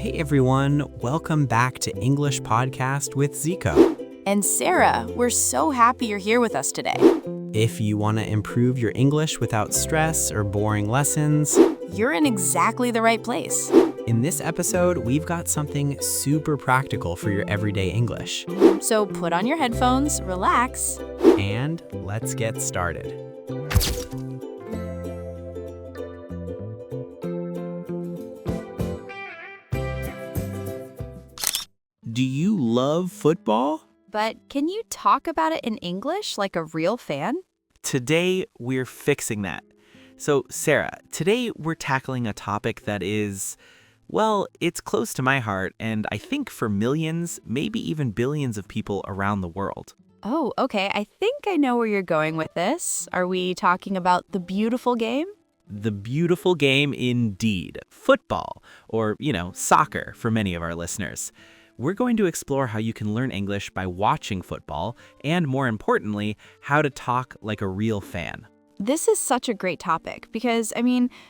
Hey everyone, welcome back to English Podcast with Ziko. And Sarah, we're so happy you're here with us today. If you want to improve your English without stress or boring lessons, You're in exactly the right place. in this episode, we've got something super practical for your everyday English. So put on your headphones, relax. And let's get started. Do you love football? But can you talk about it in English like a real fan? Today, we're fixing that. So, Sarah, today we're tackling a topic that is, well, it's close to my heart, and I think for millions, maybe even billions of people around the world. Oh, okay. I think I know where you're going with this. Are we talking about the beautiful game? The beautiful game indeed, football, or, soccer for many of our listeners. We're going to explore how you can learn English by watching football, and more importantly, how to talk like a real fan. This is such a great topic because,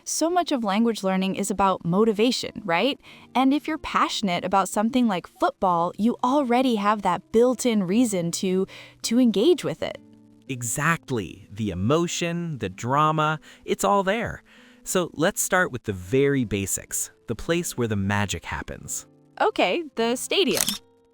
so much of language learning is about motivation, right? And if you're passionate about something like football, you already have that built-in reason to engage with it. Exactly. The emotion, the drama, it's all there. So let's start with the very basics, the place where the magic happens. Okay, the stadium.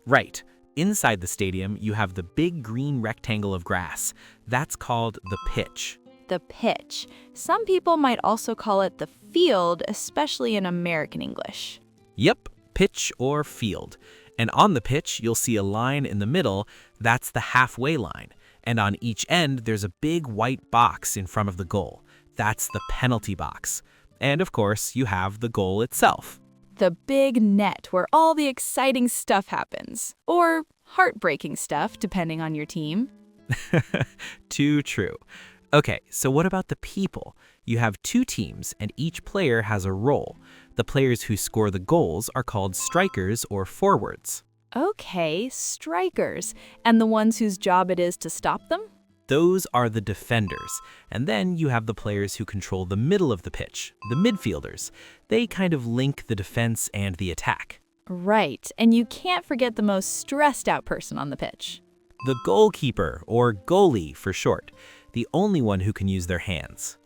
Right. Inside the stadium, you have the big green rectangle of grass. That's called the pitch. The pitch. Some people might also call it the field, especially in American English. Yep, pitch or field. And on the pitch, you'll see a line in the middle. That's the halfway line. And on each end, there's a big white box in front of the goal. That's the penalty box. And of course, you have the goal itself. The big net where all the exciting stuff happens. Or heartbreaking stuff, depending on your team. Too true. Okay, so what about the people? You have two teams, and each player has a role. The players who score the goals are called strikers or forwards. Okay, strikers. And the ones whose job it is to stop them? Those are the defenders. And then you have the players who control the middle of the pitch, the midfielders. They kind of link the defense and the attack. Right, and you can't forget the most stressed out person on the pitch. The goalkeeper, or goalie for short, the only one who can use their hands.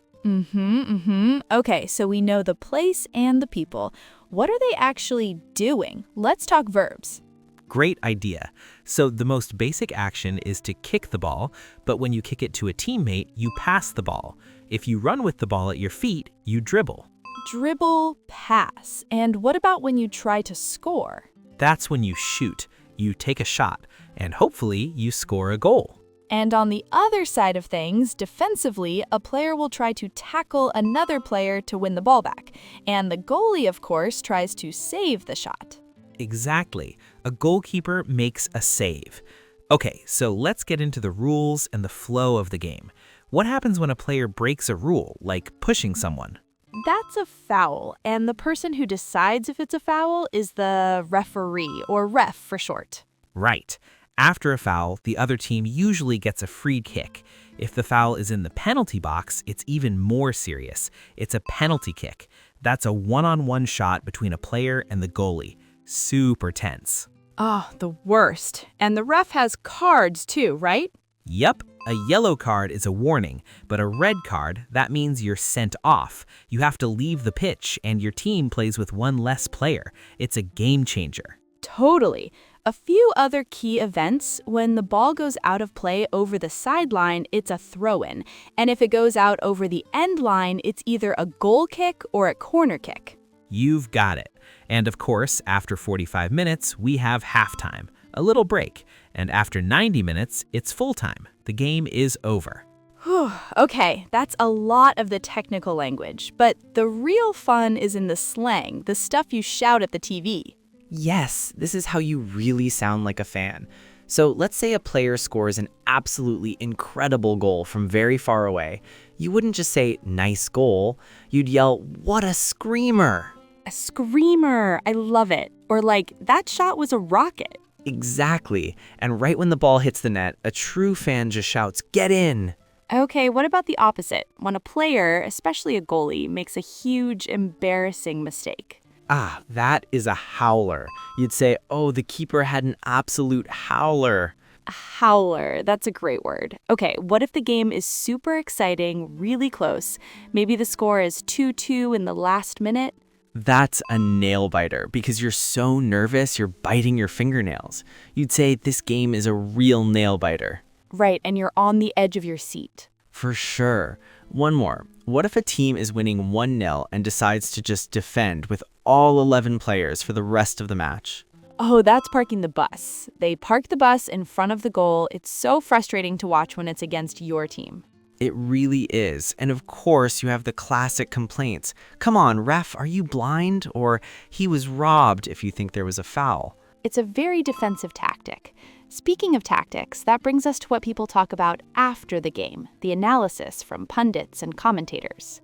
Okay, so we know the place and the people. What are they actually doing? Let's talk verbs. Great idea. So the most basic action is to kick the ball, but when you kick it to a teammate, you pass the ball. If you run with the ball at your feet, you dribble. Dribble, pass. And what about when you try to score? That's when you shoot. You take a shot, and hopefully you score a goal. And on the other side of things, defensively, a player will try to tackle another player to win the ball back. And the goalie, of course, tries to save the shot. Exactly. A goalkeeper makes a save. Okay, so let's get into the rules and the flow of the game. What happens when a player breaks a rule, like pushing someone? That's a foul, and the person who decides if it's a foul is the referee, or ref for short. Right. After a foul, the other team usually gets a free kick. If the foul is in the penalty box, it's even more serious. It's a penalty kick. That's a one-on-one shot between a player and the goalie. Super tense. Oh, the worst. And the ref has cards too, right? Yep, a yellow card is a warning, but a red card, that means you're sent off. You have to leave the pitch, and your team plays with one less player. It's a game changer. Totally. A few other key events: when the ball goes out of play over the sideline, it's a throw-in. And if it goes out over the end line, it's either a goal kick or a corner kick. You've got it. And of course, after 45 minutes, we have halftime, a little break. And after 90 minutes, it's full time. The game is over. Whew, okay, that's a lot of the technical language. But the real fun is in the slang, the stuff you shout at the TV. Yes, this is how you really sound like a fan. So let's say a player scores an absolutely incredible goal from very far away. You wouldn't just say, "nice goal." You'd yell, "what a screamer." A screamer, I love it. Or like, that shot was a rocket. Exactly. And right when the ball hits the net, a true fan just shouts, "get in." Okay, what about the opposite? When a player, especially a goalie, makes a huge, embarrassing mistake. Ah, that is a howler. You'd say, oh, the keeper had an absolute howler. Howler, that's a great word. Okay, what if the game is super exciting, really close? Maybe the score is 2-2 in the last minute? That's a nail biter because you're so nervous you're biting your fingernails. You'd say this game is a real nail biter. Right, and you're on the edge of your seat. For sure. One more. What if a team is winning 1-0 and decides to just defend with all 11 players for the rest of the match? Oh, that's parking the bus. They park the bus in front of the goal. It's so frustrating to watch when it's against your team. It really is. And of course, you have the classic complaints. Come on, ref, are you blind? Or he was robbed if you think there was a foul. It's a very defensive tactic. Speaking of tactics, that brings us to what people talk about after the game, the analysis from pundits and commentators.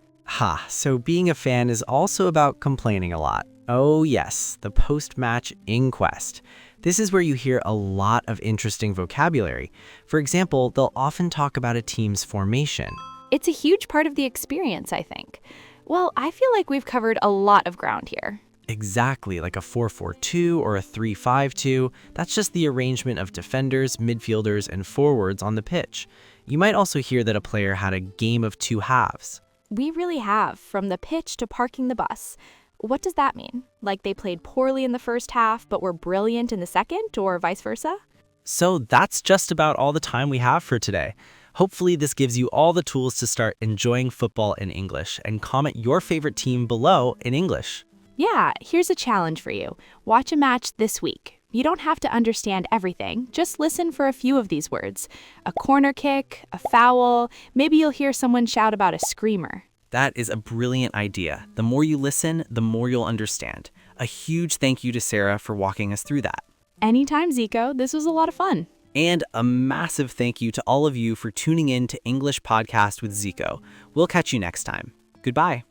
So being a fan is also about complaining a lot. Oh yes, the post-match inquest. This is where you hear a lot of interesting vocabulary. For example, they'll often talk about a team's formation. It's a huge part of the experience, I think. Well, I feel like we've covered a lot of ground here. Exactly, like a 4-4-2 or a 3-5-2. That's just the arrangement of defenders, midfielders, and forwards on the pitch. You might also hear that a player had a game of two halves. We really have, from the pitch to parking the bus. What does that mean? Like they played poorly in the first half but were brilliant in the second, or vice versa? So that's just about all the time we have for today. Hopefully this gives you all the tools to start enjoying football in English, and comment your favorite team below in English. Yeah, here's a challenge for you. Watch a match this week. You don't have to understand everything. Just listen for a few of these words. A corner kick, a foul, maybe you'll hear someone shout about a screamer. That is a brilliant idea. The more you listen, the more you'll understand. A huge thank you to Sarah for walking us through that. Anytime, Ziko. This was a lot of fun. And a massive thank you to all of you for tuning in to English Podcast with Ziko. We'll catch you next time. Goodbye.